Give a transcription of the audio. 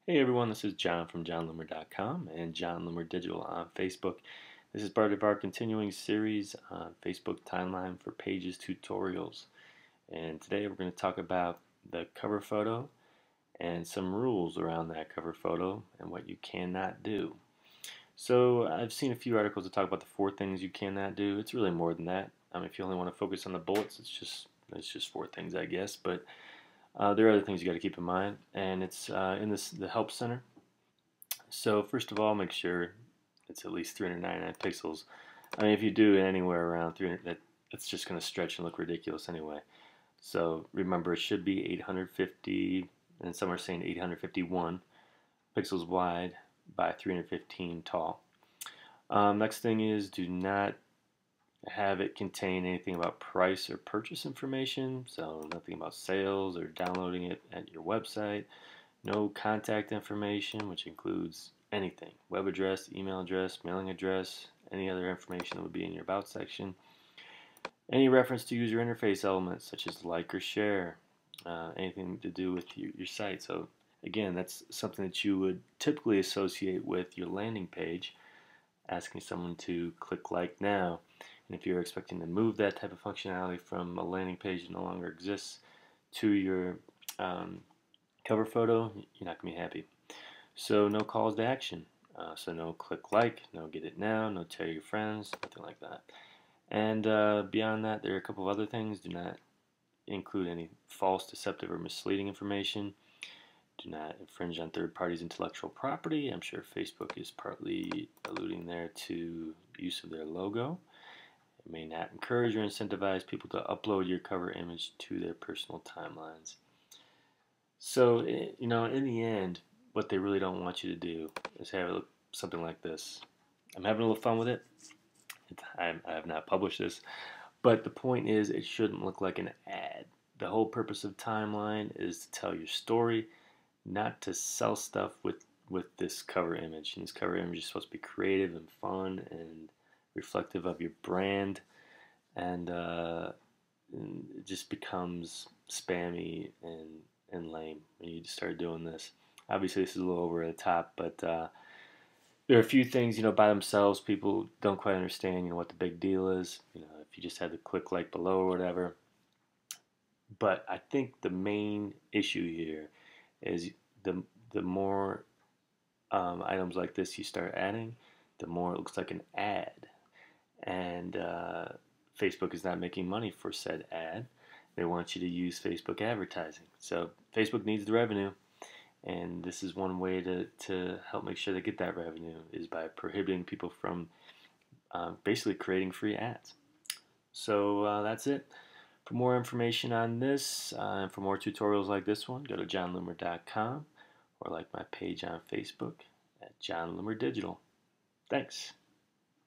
Hey everyone, this is John from johnloomer.com and John Loomer Digital on Facebook. This is part of our continuing series on Facebook Timeline for Pages tutorials. And today we're going to talk about the cover photo and some rules around that cover photo and what you cannot do. So I've seen a few articles that talk about the 4 things you cannot do. It's really more than that. If you only want to focus on the bullets, it's just 4 things, I guess. But there are other things you got to keep in mind, and it's in the Help Center. So first of all, make sure it's at least 399 pixels. If you do it anywhere around 300, it's just going to stretch and look ridiculous anyway. So remember, it should be 850, and some are saying 851 pixels wide by 315 tall. Next thing is, do not have it contain anything about price or purchase information, so nothing about sales or downloading it at your website. No contact information, which includes anything: web address, email address, mailing address, any other information that would be in your about section. Any reference to user interface elements such as like or share, anything to do with your site. So again, that's something that you would typically associate with your landing page, asking someone to click like now. And if you're expecting to move that type of functionality from a landing page that no longer exists to your cover photo, you're not going to be happy. So no calls to action. So no click like, no get it now, no tell your friends, nothing like that. And beyond that, there are a couple of other things. Do not include any false, deceptive, or misleading information. Do not infringe on third parties' intellectual property. I'm sure Facebook is partly alluding there to use of their logo. It may not encourage or incentivize people to upload your cover image to their personal timelines. So, in the end, what they really don't want you to do is have it look something like this. I'm having a little fun with it. I have not published this, but the point is, it shouldn't look like an ad. The whole purpose of Timeline is to tell your story, not to sell stuff with this cover image. And this cover image is supposed to be creative and fun and reflective of your brand, and it just becomes spammy and lame when you start doing this. Obviously, this is a little over the top, but there are a few things, by themselves, people don't quite understand, what the big deal is. If you just had to click like below or whatever. But I think the main issue here is the more items like this you start adding, the more it looks like an ad. And Facebook is not making money for said ad. They want you to use Facebook advertising. So Facebook needs the revenue, and this is one way to help make sure they get that revenue, is by prohibiting people from basically creating free ads. So that's it. For more information on this and for more tutorials like this one, go to johnloomer.com or like my page on Facebook at John Loomer Digital. Thanks.